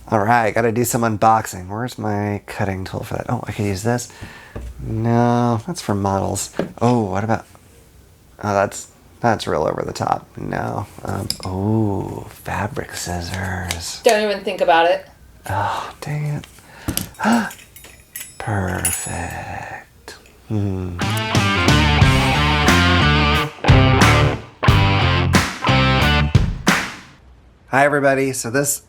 All right, gotta do some unboxing. Where's my cutting tool for that? Oh, I could use this. No, that's for models. Oh, what about... Oh, that's real over the top. No. Oh, fabric scissors. Don't even think about it. Oh, dang it. Perfect. Hi, everybody. So this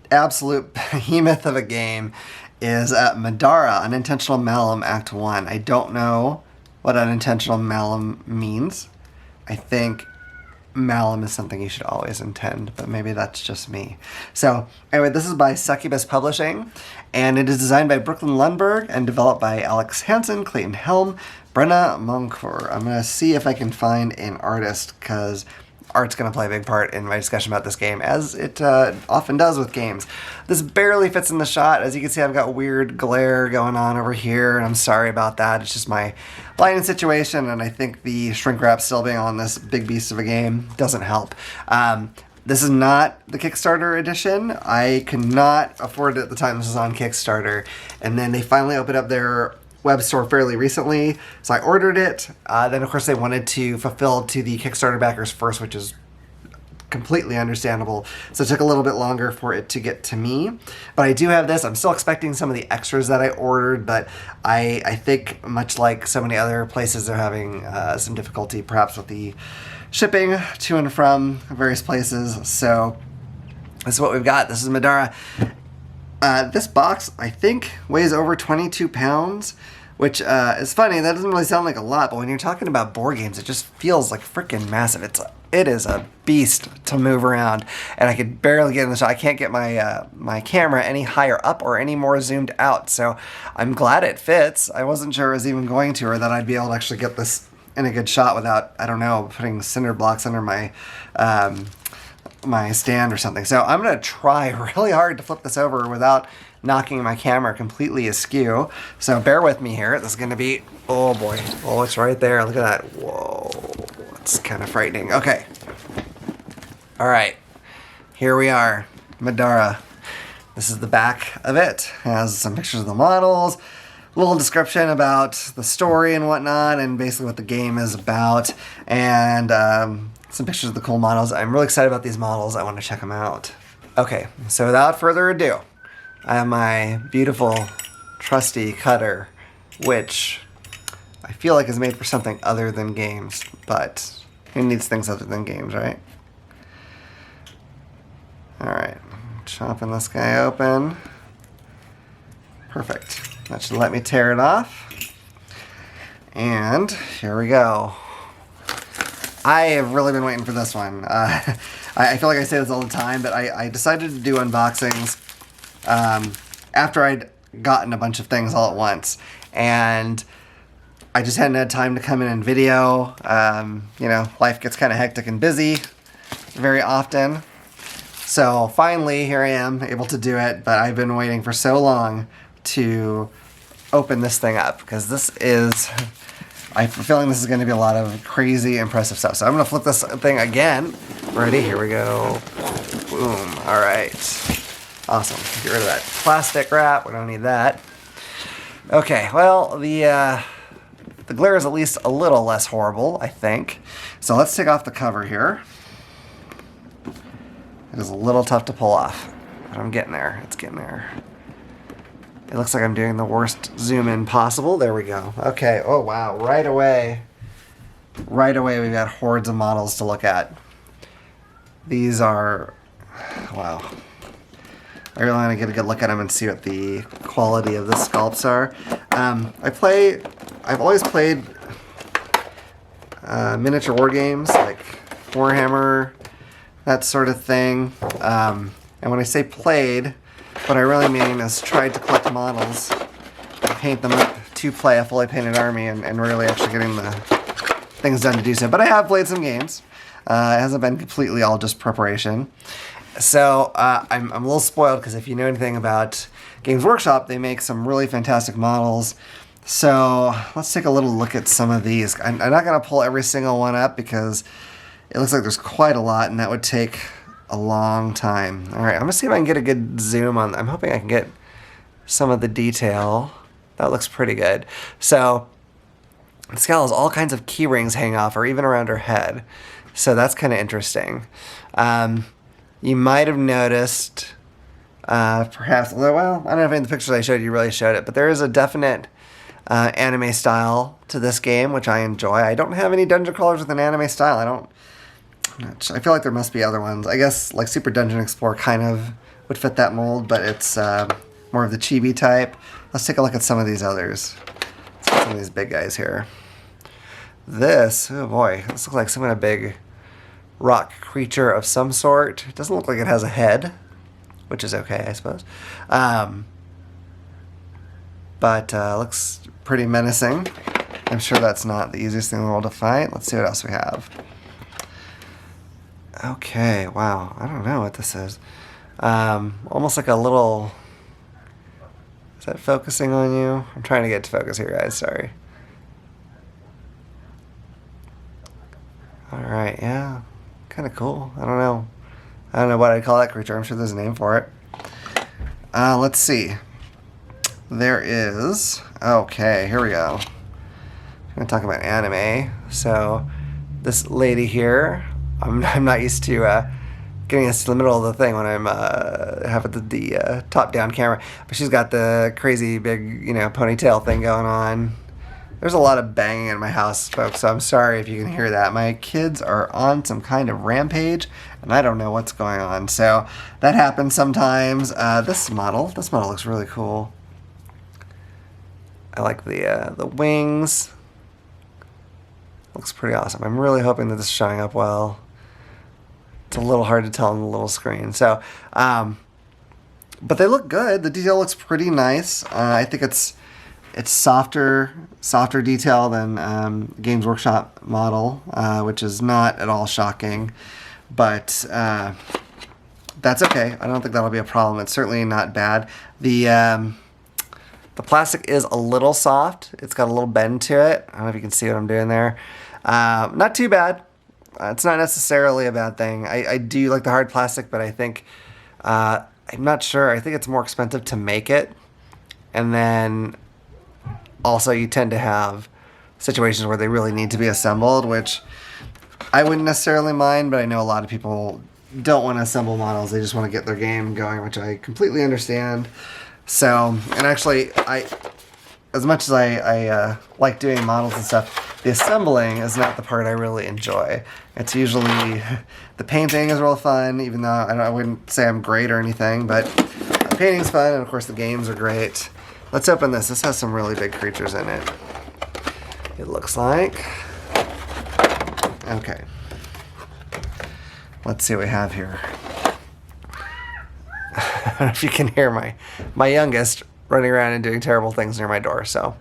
absolute behemoth of a game is Middara Unintentional Malum Act 1. I don't know what unintentional malum means. I think malum is something you should always intend, but maybe that's just me. So anyway, this is by Succubus Publishing, and it is designed by Brooklyn Lundberg and developed by Alex Hansen, Clayton Helm, Brenna Moncour. I'm going to see if I can find an artist, because art's going to play a big part in my discussion about this game, as it often does with games. This barely fits in the shot. As you can see, I've got weird glare going on over here, and I'm sorry about that. It's just my lighting situation, and I think the shrink wrap still being on this big beast of a game doesn't help. This is not the Kickstarter edition. I could not afford it at the time this was on Kickstarter, and then they finally opened up their web store fairly recently, so I ordered it. Then of course they wanted to fulfill to the Kickstarter backers first, which is completely understandable, so it took a little bit longer for it to get to me. But I do have this. I'm still expecting some of the extras that I ordered, but I think, much like so many other places, they're having some difficulty perhaps with the shipping to and from various places. So this is what we've got. This is Middara. This box, I think, weighs over 22 pounds, which is funny. That doesn't really sound like a lot, but when you're talking about board games, it just feels like freaking massive. It is a beast to move around, and I could barely get in the shot. I can't get my my camera any higher up or any more zoomed out, so I'm glad it fits. I wasn't sure I was even going to, or that I'd be able to actually get this in a good shot without, I don't know, putting cinder blocks under my my stand or something. So I'm going to try really hard to flip this over without knocking my camera completely askew. So bear with me here. This is going to be, oh boy. Oh, it's right there. Look at that. Whoa. It's kind of frightening. Okay. All right. Here we are. Middara. This is the back of it. It has some pictures of the models, a little description about the story and whatnot, and basically what the game is about, and some pictures of the cool models. I'm really excited about these models. I want to check them out. Okay, so without further ado, I have my beautiful, trusty cutter, which I feel like is made for something other than games, but who needs things other than games, right? Alright, chopping this guy open. Perfect. That should let me tear it off. And here we go. I have really been waiting for this one. I feel like I say this all the time, but I decided to do unboxings after I'd gotten a bunch of things all at once. And I just hadn't had time to come in and video. You know, life gets kind of hectic and busy very often. So finally, here I am, able to do it, but I've been waiting for so long to open this thing up, because this is... I have a feeling this is going to be a lot of crazy, impressive stuff. So I'm going to flip this thing again. Ready? Here we go. Boom. All right. Awesome. Get rid of that plastic wrap. We don't need that. Okay. Well, the glare is at least a little less horrible, I think. So let's take off the cover here. It is a little tough to pull off, but I'm getting there. It's getting there. It looks like I'm doing the worst zoom in possible. There we go. Okay. Oh, wow. Right away, we've got hordes of models to look at. These are, wow. I really want to get a good look at them and see what the quality of the sculpts are. I've always played miniature war games like Warhammer, that sort of thing. And when I say played, what I really mean is tried to collect models and paint them up to play a fully painted army, and really actually getting the things done to do so. But I have played some games. It hasn't been completely all just preparation. So I'm a little spoiled, because if you know anything about Games Workshop, they make some really fantastic models. So let's take a little look at some of these. I'm not going to pull every single one up, because it looks like there's quite a lot, and that would take a long time. All right, I'm gonna see if I can get a good zoom on. I'm hoping I can get some of the detail. That looks pretty good. So this gal has all kinds of key rings hanging off her, even around her head. So that's kind of interesting. You might have noticed, perhaps, although, well, I don't know if in the pictures I showed you really showed it, but there is a definite anime style to this game, which I enjoy. I don't have any dungeon crawlers with an anime style. I feel like there must be other ones. I guess like Super Dungeon Explorer kind of would fit that mold, but it's more of the chibi type. Let's take a look at some of these others. Let's get some of these big guys here. This, oh boy, this looks like some kind of big rock creature of some sort. It doesn't look like it has a head, which is okay, I suppose. But looks pretty menacing. I'm sure that's not the easiest thing in the world to fight. Let's see what else we have. Okay, wow, I don't know what this is. Almost like a little... Is that focusing on you? I'm trying to get to focus here, guys, sorry. Alright, yeah, kind of cool. I don't know what I'd call that creature. I'm sure there's a name for it. Let's see. There is... Okay, here we go. I'm going to talk about anime. So, this lady here, I'm not used to getting us to the middle of the thing when I'm having the top-down camera. But she's got the crazy big, ponytail thing going on. There's a lot of banging in my house, folks, so I'm sorry if you can hear that. My kids are on some kind of rampage, and I don't know what's going on. So that happens sometimes. This model looks really cool. I like the wings. Looks pretty awesome. I'm really hoping that this is showing up well. It's a little hard to tell on the little screen. So, but they look good. The detail looks pretty nice. I think it's softer detail than Games Workshop model, which is not at all shocking. But that's okay. I don't think that'll be a problem. It's certainly not bad. The plastic is a little soft. It's got a little bend to it. I don't know if you can see what I'm doing there. Not too bad. It's not necessarily a bad thing. I do like the hard plastic, but I think, I'm not sure. I think it's more expensive to make it. And then also you tend to have situations where they really need to be assembled, which I wouldn't necessarily mind, but I know a lot of people don't want to assemble models. They just want to get their game going, which I completely understand. So, and actually, as much as I like doing models and stuff, the assembling is not the part I really enjoy. It's usually, the painting is real fun, even though I wouldn't say I'm great or anything, but the painting's fun, and of course the games are great. Let's open this. This has some really big creatures in it. It looks like. Okay. Let's see what we have here. I don't know if you can hear my youngest running around and doing terrible things near my door, so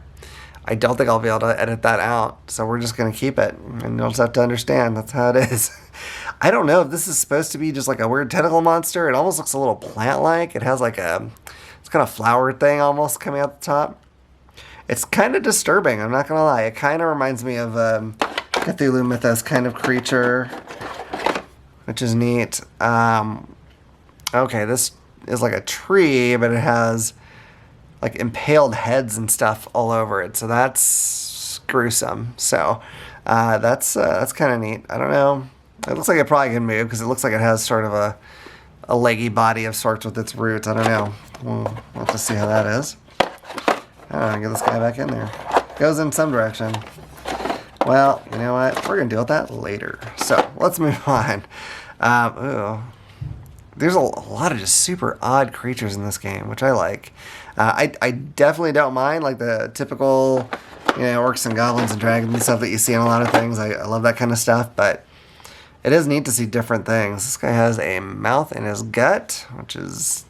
I don't think I'll be able to edit that out. So we're just going to keep it, and you'll just have to understand that's how it is. I don't know if this is supposed to be just like a weird tentacle monster. It almost looks a little plant-like. It has like it's kind of flower thing almost coming out the top. It's kind of disturbing, I'm not going to lie. It kind of reminds me of Cthulhu Mythos kind of creature, which is neat. Okay, this is like a tree, but it has like impaled heads and stuff all over it, so that's gruesome. So that's kind of neat. I don't know. It looks like it probably can move because it looks like it has sort of a leggy body of sorts with its roots. I don't know. We'll have to see how that is. I don't know, get this guy back in there. Goes in some direction. Well, you know what? We're going to deal with that later. So let's move on. There's a lot of just super odd creatures in this game, which I like. I definitely don't mind like the typical, orcs and goblins and dragons and stuff that you see in a lot of things. I love that kind of stuff, but it is neat to see different things. This guy has a mouth in his gut, which is...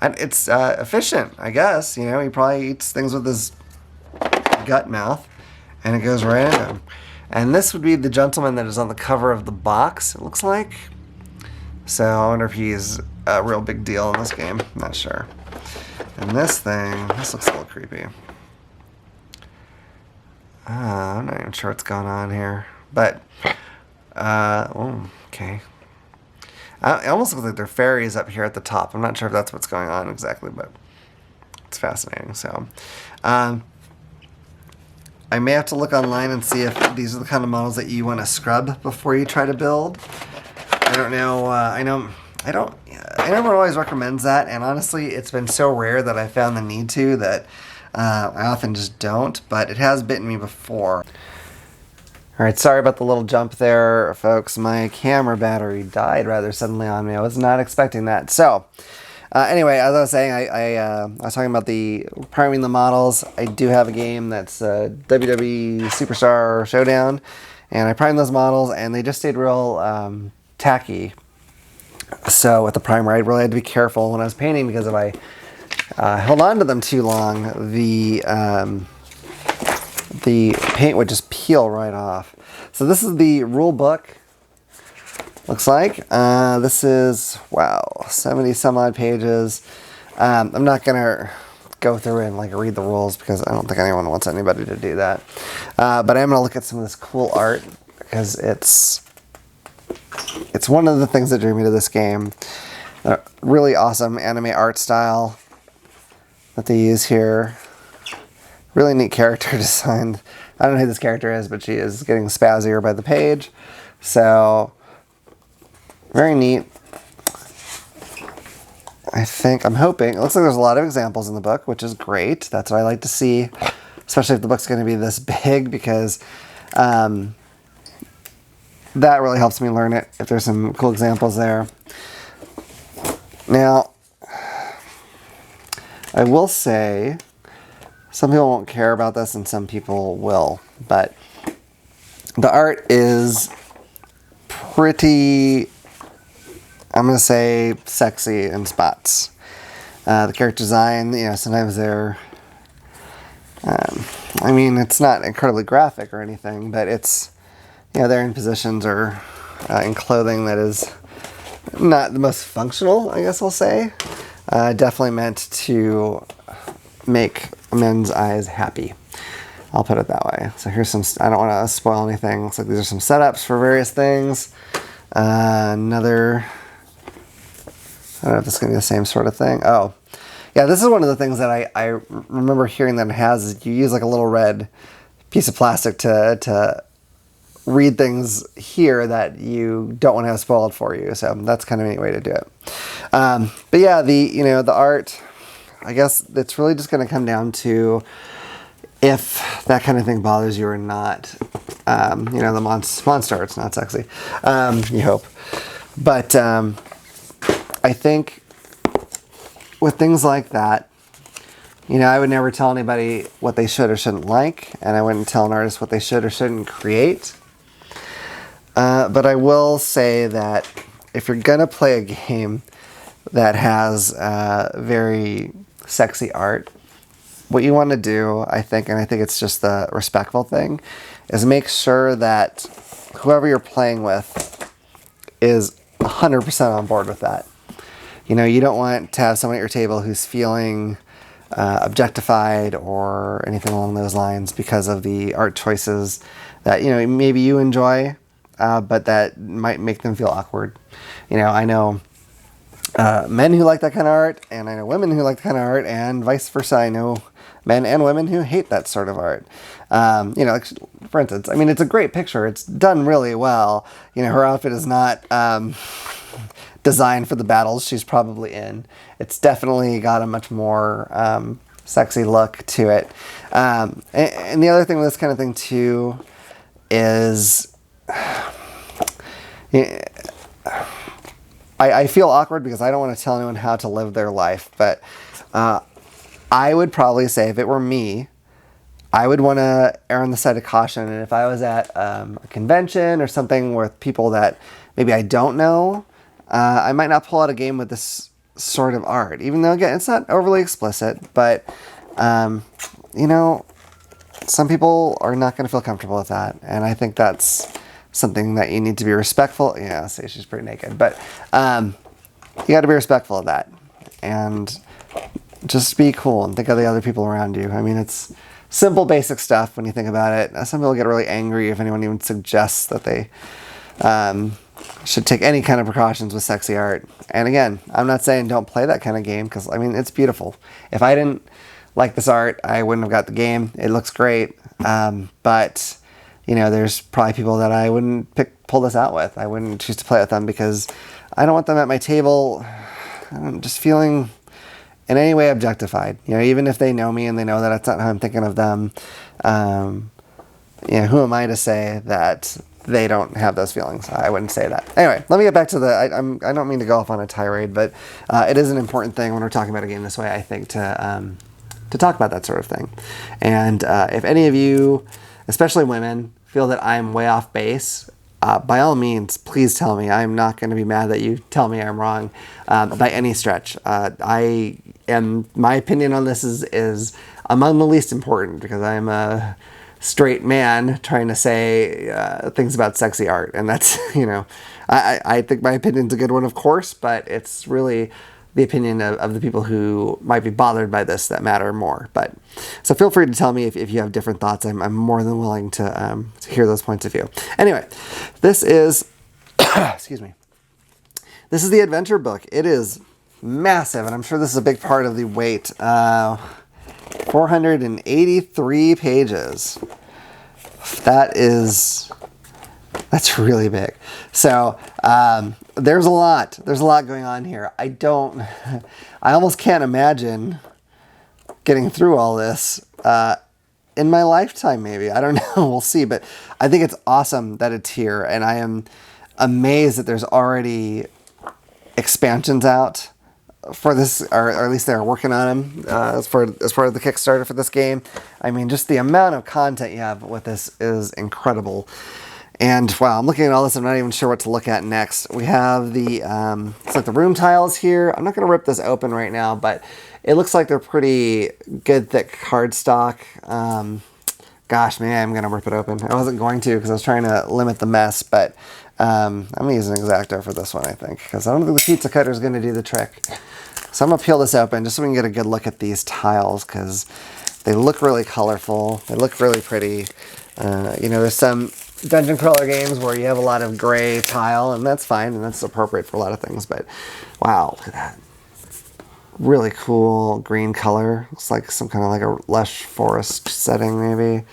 It's efficient, I guess. He probably eats things with his gut mouth, and it goes right into him. And this would be the gentleman that is on the cover of the box, it looks like. So I wonder if he's a real big deal in this game. I'm not sure. And this looks a little creepy. I'm not even sure what's going on here. But, okay. It almost looks like they're fairies up here at the top. I'm not sure if that's what's going on exactly, but it's fascinating. So, I may have to look online and see if these are the kind of models that you want to scrub before you try to build. I don't know. I know everyone always recommends that, and honestly, it's been so rare that I found the need to that I often just don't. But it has bitten me before. All right, sorry about the little jump there, folks. My camera battery died rather suddenly on me. I was not expecting that. So, anyway, as I was saying, I was talking about the priming the models. I do have a game that's WWE Superstar Showdown, and I primed those models, and they just stayed real tacky. So with the primer, I really had to be careful when I was painting, because if I held on to them too long, the paint would just peel right off. So this is the rule book. Looks like this is, wow, 70 some odd pages. I'm not gonna go through and like read the rules, because I don't think anyone wants anybody to do that. But I'm gonna look at some of this cool art, because it's one of the things that drew me to this game. Really awesome anime art style that they use here. Really neat character design. I don't know who this character is, but she is getting spazzier by the page. So, very neat. I'm hoping, it looks like there's a lot of examples in the book, which is great. That's what I like to see, especially if the book's going to be this big, because that really helps me learn it, if there's some cool examples there. Now, I will say, some people won't care about this and some people will, but the art is pretty, I'm going to say, sexy in spots. The character design, sometimes they're, I mean, it's not incredibly graphic or anything, but it's, they're in positions or in clothing that is not the most functional, I guess I'll say. Definitely meant to make men's eyes happy. I'll put it that way. So here's some, I don't want to spoil anything. Looks like these are some setups for various things. Another, I don't know if this is going to be the same sort of thing. Oh, yeah, this is one of the things that I remember hearing that it has, is you use like a little red piece of plastic to read things here that you don't want to have spoiled for you. So that's kind of a neat way to do it. But yeah, the art, I guess it's really just going to come down to if that kind of thing bothers you or not. The monster art's not sexy, you hope. But I think with things like that, I would never tell anybody what they should or shouldn't like, and I wouldn't tell an artist what they should or shouldn't create. But I will say that if you're going to play a game that has very sexy art, what you want to do, I think, and I think it's just the respectful thing, is make sure that whoever you're playing with is 100% on board with that. You don't want to have someone at your table who's feeling objectified or anything along those lines because of the art choices that, maybe you enjoy, but that might make them feel awkward. I know men who like that kind of art, and I know women who like that kind of art, and vice versa. I know men and women who hate that sort of art. Like, for instance, I mean, it's a great picture. It's done really well. Her outfit is not designed for the battles she's probably in. It's definitely got a much more sexy look to it. And the other thing with this kind of thing too is, I feel awkward because I don't want to tell anyone how to live their life, but I would probably say, if it were me, I would want to err on the side of caution. And if I was at a convention or something with people that maybe I don't know, I might not pull out a game with this sort of art, even though, again, it's not overly explicit, but, some people are not going to feel comfortable with that. And I think that's something that you need to be respectful. Yeah, say she's pretty naked, but you got to be respectful of that. And just be cool and think of the other people around you. I mean, it's simple, basic stuff when you think about it. Some people get really angry if anyone even suggests that they should take any kind of precautions with sexy art. And again, I'm not saying don't play that kind of game, because I mean, it's beautiful. If I didn't like this art, I wouldn't have got the game. It looks great. But you know, there's probably people that I wouldn't pull this out with. I wouldn't choose to play with them because I don't want them at my table just feeling in any way objectified. You know, even if they know me and they know that that's not how I'm thinking of them, you know, who am I to say that they don't have those feelings? I wouldn't say that. Anyway, let me get back to the, I don't mean to go off on a tirade, but it is an important thing when we're talking about a game this way, I think, to talk about that sort of thing. And if any of you, especially women, feel that I'm way off base, by all means, please tell me. I'm not going to be mad that you tell me I'm wrong by any stretch. My opinion on this is among the least important, because I'm a straight man trying to say things about sexy art. And that's, you know, I think my opinion's a good one, of course, but it's really the opinion of the people who might be bothered by this that matter more. But so feel free to tell me if you have different thoughts. I'm more than willing to hear those points of view. Anyway, this is, excuse me, this is the adventure book. It is massive, and I'm sure this is a big part of the weight. 483 pages. That's really big. So there's a lot going on here. I almost can't imagine getting through all this in my lifetime, maybe. I don't know. We'll see. But I think it's awesome that it's here, and I am amazed that there's already expansions out for this, or at least they're working on them as part of the Kickstarter for this game. I mean, just the amount of content you have with this is incredible. And wow, I'm looking at all this, I'm not even sure what to look at next. We have the, it's like the room tiles here. I'm not going to rip this open right now, but it looks like they're pretty good, thick cardstock. Gosh, maybe I'm going to rip it open. I wasn't going to because I was trying to limit the mess, but I'm going to use an X-Acto for this one, I think, because I don't think the pizza cutter is going to do the trick. So I'm going to peel this open just so we can get a good look at these tiles, because they look really colorful. They look really pretty. You know, there's some dungeon crawler games where you have a lot of gray tile, and that's fine, and that's appropriate for a lot of things, but wow, look at that. Really cool green color. Looks like some kind of like a lush forest setting, maybe.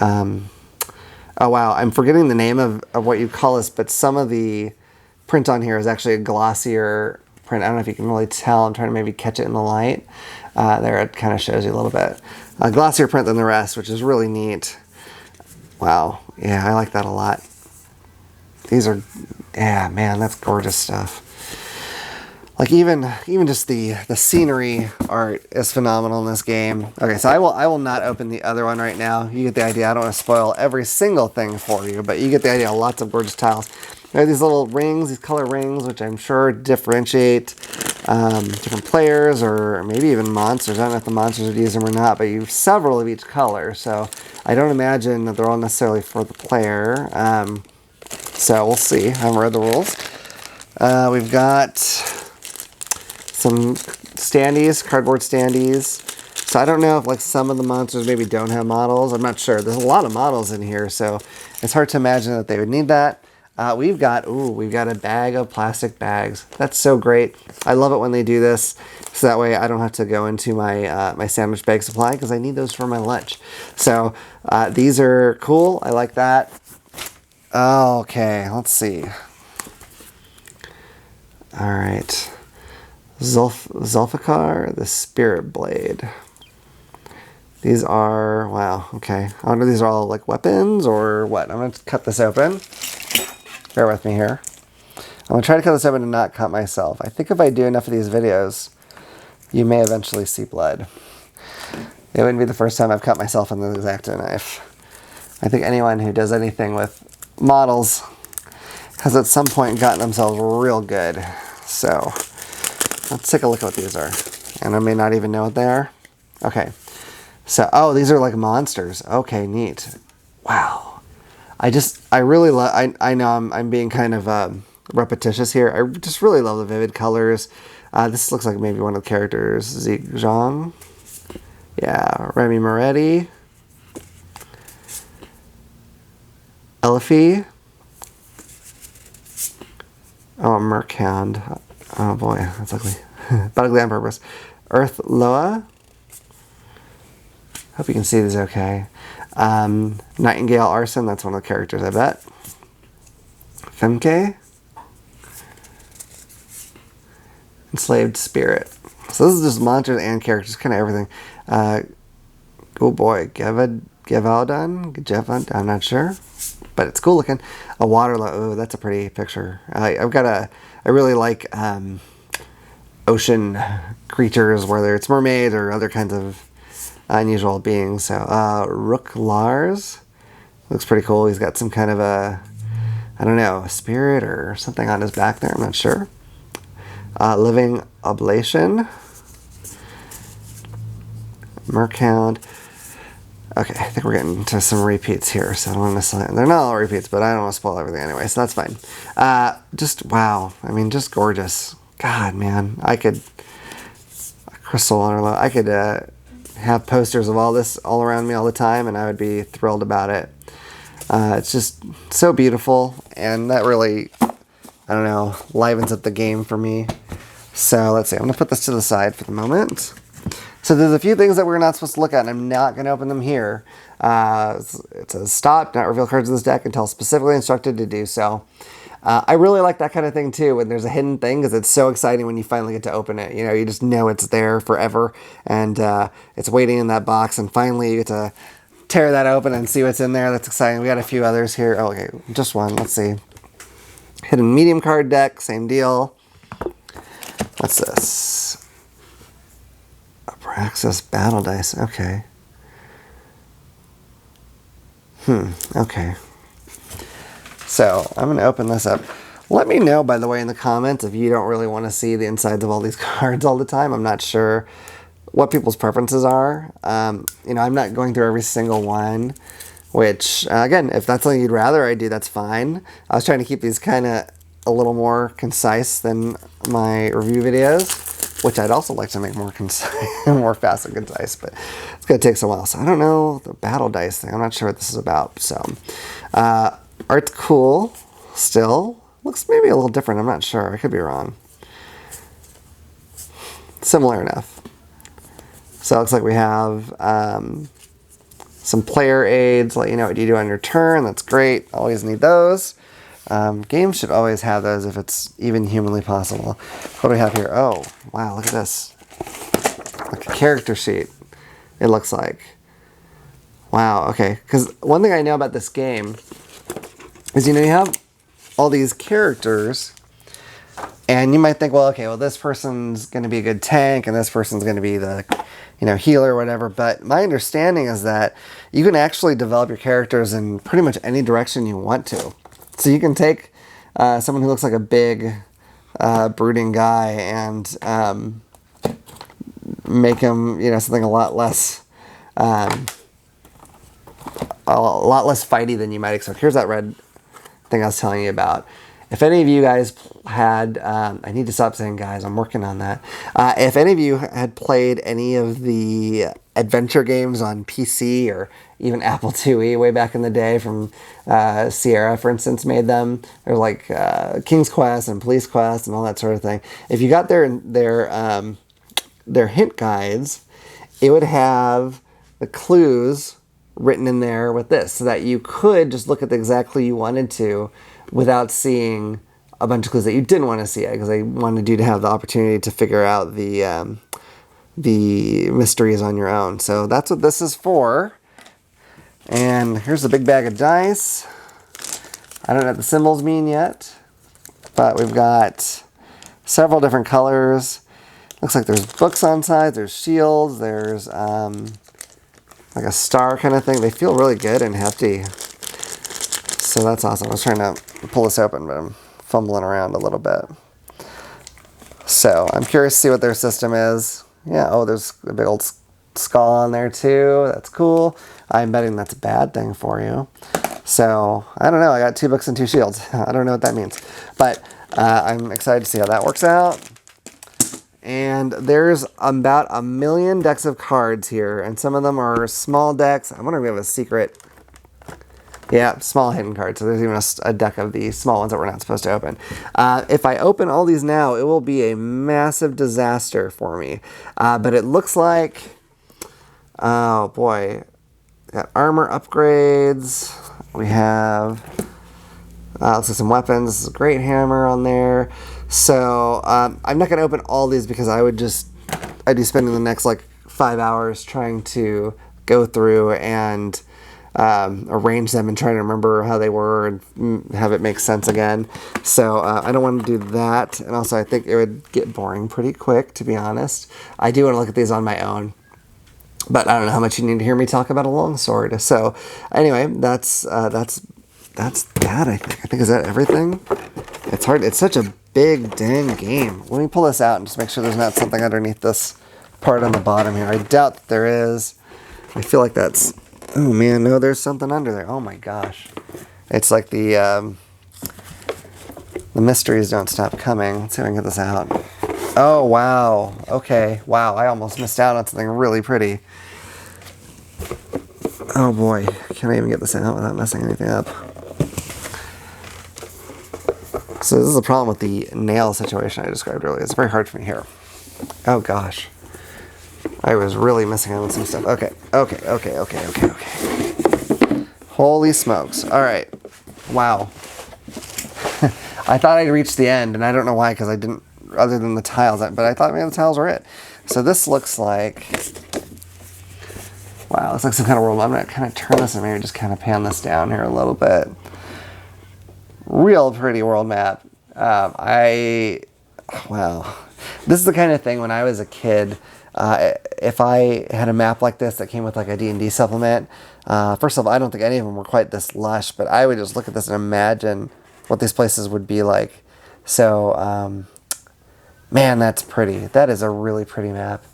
Oh wow, I'm forgetting the name of what you call this, but some of the print on here is actually a glossier print. I don't know if you can really tell. I'm trying to maybe catch it in the light. There, it kind of shows you a little bit. A glossier print than the rest, which is really neat. Wow, yeah, I like that a lot. These are, yeah, man, that's gorgeous stuff. Like even just the scenery art is phenomenal in this game. Okay, so I will not open the other one right now. You get the idea. I don't want to spoil every single thing for you, but you get the idea. Lots of gorgeous tiles. There are these little rings, these color rings, which I'm sure differentiate different players or maybe even monsters. I don't know if the monsters would use them or not, but you have several of each color. So I don't imagine that they're all necessarily for the player. So we'll see. I haven't read the rules. We've got some standees, cardboard standees. So I don't know if like some of the monsters maybe don't have models. I'm not sure. There's a lot of models in here, so it's hard to imagine that they would need that. We've got a bag of plastic bags. That's so great. I love it when they do this, so that way I don't have to go into my my sandwich bag supply, because I need those for my lunch. So these are cool. I like that. Okay, let's see. All right. Zulfikar, the Spirit Blade. These are, wow, okay. I wonder if these are all like weapons or what. I'm going to cut this open. Bear with me here. I'm going to try to cut this open and not cut myself. I think if I do enough of these videos, you may eventually see blood. It wouldn't be the first time I've cut myself with an X-Acto knife. I think anyone who does anything with models has at some point gotten themselves real good. So let's take a look at what these are. And I may not even know what they are. Okay. So, oh, these are like monsters. Okay, neat. Wow. I really love, I know I'm being kind of repetitious here. I just really love the vivid colors. This looks like maybe one of the characters. Zhang. Yeah, Remy Moretti. Elfie. Oh, a Merkhound. Oh boy, that's ugly. But ugly on purpose. Earth Loa. Hope you can see these okay. Nightingale Arson, that's one of the characters, I bet. Femke. Enslaved Spirit. So this is just monsters and characters, kind of everything. Oh boy, Gevaldan, I'm not sure, but it's cool looking. A Waterloo, oh, that's a pretty picture. I really like ocean creatures, whether it's mermaids or other kinds of unusual beings. So Rook Lars looks pretty cool. He's got some kind of a, I don't know, a spirit or something on his back there. I'm not sure. Living Oblation. Merkhound. Okay, I think we're getting to some repeats here, so I don't want to miss it. They're not all repeats, but I don't want to spoil everything anyway, so that's fine. Just, wow. I mean, just gorgeous. God, man. I could... Crystal Waterloo. I could have posters of all this all around me all the time, and I would be thrilled about it. It's just so beautiful, and that really, I don't know, livens up the game for me. So, let's see. I'm going to put this to the side for the moment. So there's a few things that we're not supposed to look at, and I'm not going to open them here. It says, stop, not reveal cards of this deck until specifically instructed to do so. I really like that kind of thing too, when there's a hidden thing, because it's so exciting when you finally get to open it. You know, you just know it's there forever, and it's waiting in that box, and finally you get to tear that open and see what's in there. That's exciting. We got a few others here. Oh, okay, just one. Let's see. Hidden medium card deck, same deal. What's this? Access battle dice. Okay. Okay. So, I'm going to open this up. Let me know, by the way, in the comments if you don't really want to see the insides of all these cards all the time. I'm not sure what people's preferences are. You know, I'm not going through every single one, which, again, if that's something you'd rather I do, that's fine. I was trying to keep these kind of a little more concise than my review videos, which I'd also like to make more concise, more fast and concise, but it's going to take some while. So I don't know the battle dice thing. I'm not sure what this is about. So art's cool still. Looks maybe a little different. I'm not sure. I could be wrong. Similar enough. So it looks like we have some player aids, let you know what you do on your turn. That's great. Always need those. Games should always have those if it's even humanly possible. What do we have here? Oh, wow, look at this. Like a character sheet, it looks like. Wow, okay. Because one thing I know about this game is, you know, you have all these characters, and you might think, well, okay, well, this person's going to be a good tank, and this person's going to be the, you know, healer or whatever. But my understanding is that you can actually develop your characters in pretty much any direction you want to. So you can take someone who looks like a big, brooding guy and make him, you know, something a lot less fighty than you might expect. Here's that red thing I was telling you about. If any of you guys had, I need to stop saying guys, I'm working on that. If any of you had played any of the adventure games on PC or even Apple IIe way back in the day from Sierra, for instance, made them. They're like King's Quest and Police Quest and all that sort of thing. If you got their hint guides, it would have the clues written in there with this, so that you could just look at the exact clue you wanted to without seeing a bunch of clues that you didn't want to see, because I wanted you to have the opportunity to figure out the mysteries on your own. So that's what this is for. And here's a big bag of dice. I don't know what the symbols mean yet, but we've got several different colors. Looks like there's books on sides, there's shields, there's like a star kind of thing. They feel really good and hefty. So that's awesome. I was trying to pull this open, but I'm fumbling around a little bit. So I'm curious to see what their system is. Yeah, oh, there's a big old skull on there too. That's cool. I'm betting that's a bad thing for you. So, I don't know. I got 2 books and 2 shields. I don't know what that means. But I'm excited to see how that works out. And there's about 1 million decks of cards here. And some of them are small decks. I wonder if we have a secret Yeah, small hidden cards. So there's even a deck of the small ones that we're not supposed to open. If I open all these now, it will be a massive disaster for me. But it looks like, oh boy, got armor upgrades. We have, let's see, some weapons. Great hammer on there. So I'm not going to open all these because I'd be spending the next like 5 hours trying to go through and arrange them and try to remember how they were and have it make sense again. So I don't want to do that. And also I think it would get boring pretty quick, to be honest. I do want to look at these on my own, but I don't know how much you need to hear me talk about a longsword. So anyway, that's that, I think. I think, is that everything? It's hard. It's such a big dang game. Let me pull this out and just make sure there's not something underneath this part on the bottom here. I doubt that there is. I feel like that's, oh man, no, there's something under there. Oh my gosh. It's like the mysteries don't stop coming. Let's see if I can get this out. Oh wow. Okay. Wow, I almost missed out on something really pretty. Oh boy, can I even get this out without messing anything up? So this is the problem with the nail situation I described earlier. It's very hard for me here. Oh gosh. I was really missing out on some stuff. Okay. Holy smokes. All right. Wow. I thought I'd reached the end, and I don't know why, because I didn't, other than the tiles, but I thought maybe the tiles were it. So this looks like, wow, looks like some kind of world. I'm going to kind of turn this and maybe just kind of pan this down here a little bit. Real pretty world map. Wow. This is the kind of thing when I was a kid, if I had a map like this that came with like a D&D supplement, first of all, I don't think any of them were quite this lush, but I would just look at this and imagine what these places would be like. So, man, that's pretty. That is a really pretty map.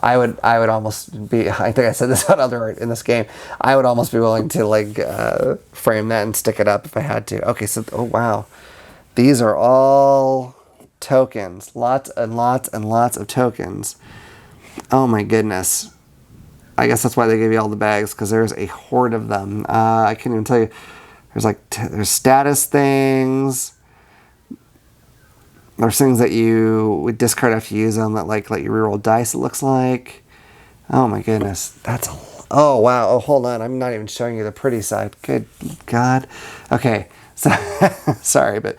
I would almost be, I think I said this on other art in this game, I would almost be willing to like frame that and stick it up if I had to. Okay, so, oh wow. These are all tokens. Lots and lots and lots of tokens. Oh my goodness. I guess that's why they gave you all the bags, because there's a horde of them. I can't even tell you. There's like, there's status things. There's things that you would discard after you use them that like let you reroll dice, it looks like. Oh my goodness. That's a, oh wow. Oh, hold on. I'm not even showing you the pretty side. Good God. Okay. So, sorry, but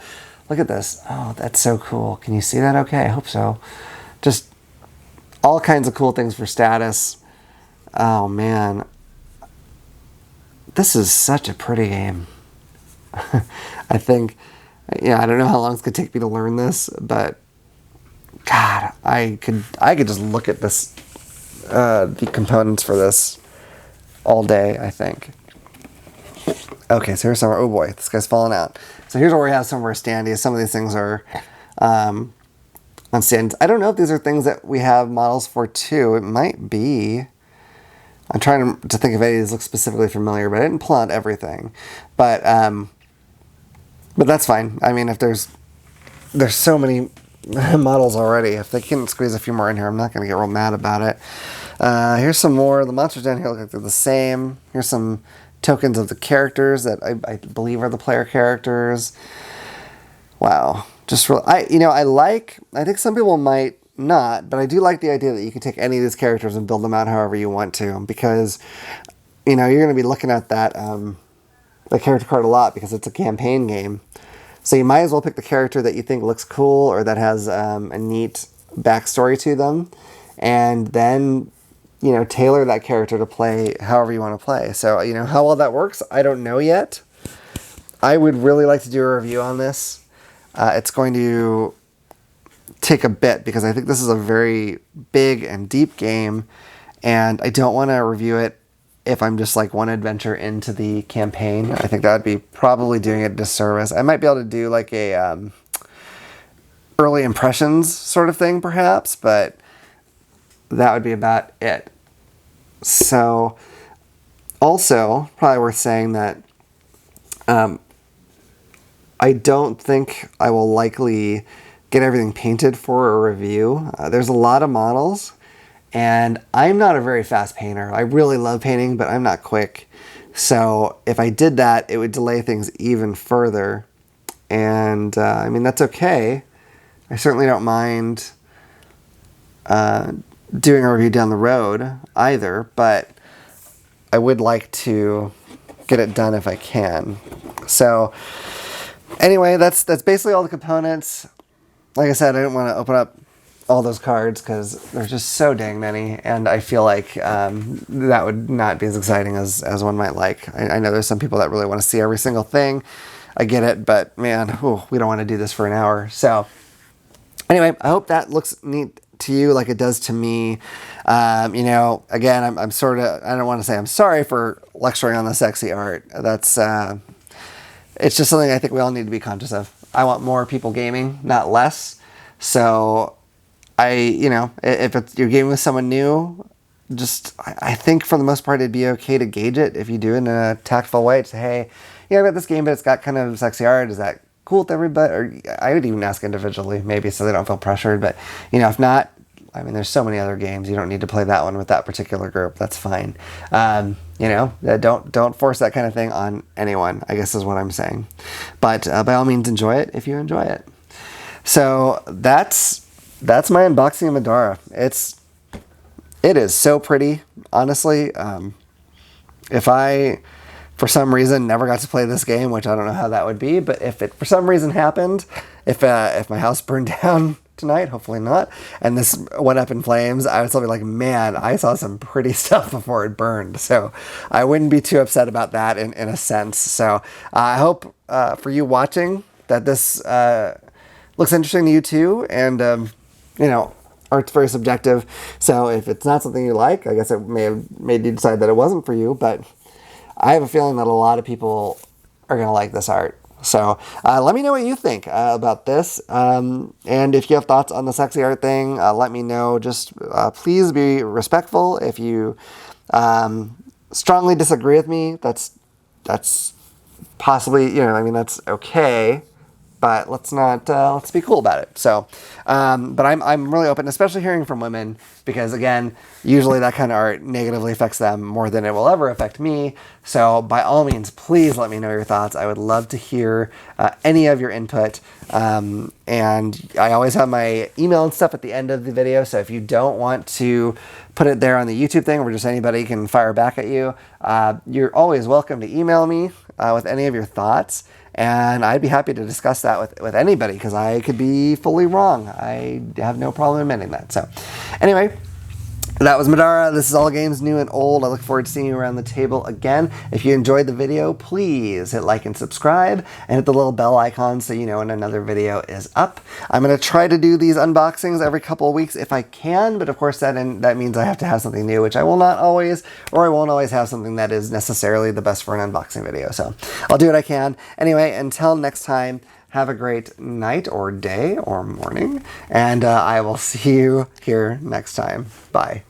look at this. Oh, that's so cool. Can you see that okay? I hope so. Just all kinds of cool things for status. Oh man. This is such a pretty game. I think, yeah, I don't know how long it's gonna take me to learn this, but God, I could just look at this, the components for this all day, I think. Okay, so here's some, oh boy, this guy's falling out. So here's where we have some of our standees. Some of these things are on stands. I don't know if these are things that we have models for too. It might be. I'm trying to think if any of these look specifically familiar, but I didn't pull out everything. But that's fine. I mean, if there's so many models already. If they can squeeze a few more in here, I'm not going to get real mad about it. Here's some more. The monsters down here look like they're the same. Here's some tokens of the characters that I believe are the player characters. Wow. Just real. I think some people might not, but I do like the idea that you can take any of these characters and build them out however you want to, because you're going to be looking at that the character card a lot because it's a campaign game. So you might as well pick the character that you think looks cool or that has a neat backstory to them, and then tailor that character to play however you want to play. So how well that works, I don't know yet. I would really like to do a review on this. It's going to take a bit because I think this is a very big and deep game, and I don't want to review it if I'm just like one adventure into the campaign. I think that would be probably doing it a disservice. I might be able to do like a early impressions sort of thing perhaps, but that would be about it. So also probably worth saying that I don't think I will likely get everything painted for a review. There's a lot of models, and I'm not a very fast painter. I really love painting, but I'm not quick. So if I did that, it would delay things even further. And I mean, that's okay. I certainly don't mind doing a review down the road either, but I would like to get it done if I can. So anyway, that's basically all the components. Like I said, I didn't want to open up all those cards because there's just so dang many, and I feel like that would not be as exciting as one might like. I know there's some people that really want to see every single thing. I get it, but man, we don't want to do this for an hour. So anyway, I hope that looks neat to you like it does to me. You know, again, I'm sort of, I don't want to say I'm sorry for lecturing on the sexy art. That's, it's just something I think we all need to be conscious of. I want more people gaming, not less. So you know, if you're gaming with someone new, I think for the most part, it'd be okay to gauge it if you do it in a tactful way. To say, hey, yeah, I got this game, but it's got kind of sexy art. Is that cool with everybody? Or I would even ask individually, maybe, so they don't feel pressured. But, you know, if not, I mean, there's so many other games. You don't need to play that one with that particular group. That's fine. You know, don't force that kind of thing on anyone, I guess is what I'm saying. But by all means, enjoy it if you enjoy it. So that's my unboxing of Middara. It is so pretty, honestly. If I, for some reason, never got to play this game, which I don't know how that would be, but if it for some reason happened, if my house burned down tonight, hopefully not, and this went up in flames, I would still be like, man, I saw some pretty stuff before it burned. So I wouldn't be too upset about that in a sense. So I hope for you watching that this looks interesting to you too, and you know, art's very subjective. So if it's not something you like, I guess it may have made you decide that it wasn't for you, but I have a feeling that a lot of people are going to like this art. So let me know what you think about this. And if you have thoughts on the sexy art thing, let me know. Just please be respectful. If you strongly disagree with me, that's possibly, you know, I mean, that's okay. But let's not, let's be cool about it. So, but I'm really open, especially hearing from women, because again, usually that kind of art negatively affects them more than it will ever affect me. So by all means, please let me know your thoughts. I would love to hear any of your input. And I always have my email and stuff at the end of the video. So if you don't want to put it there on the YouTube thing, where just anybody can fire back at you, you're always welcome to email me with any of your thoughts. And I'd be happy to discuss that with anybody, because I could be fully wrong. I have no problem admitting that. So anyway, that was Middara. This is all games new and old. I look forward to seeing you around the table again. If you enjoyed the video, please hit like and subscribe, and hit the little bell icon so you know when another video is up. I'm going to try to do these unboxings every couple of weeks if I can, but of course that means I have to have something new, which I will not always, or I won't always have something that is necessarily the best for an unboxing video. So I'll do what I can. Anyway, until next time, have a great night or day or morning, and I will see you here next time. Bye.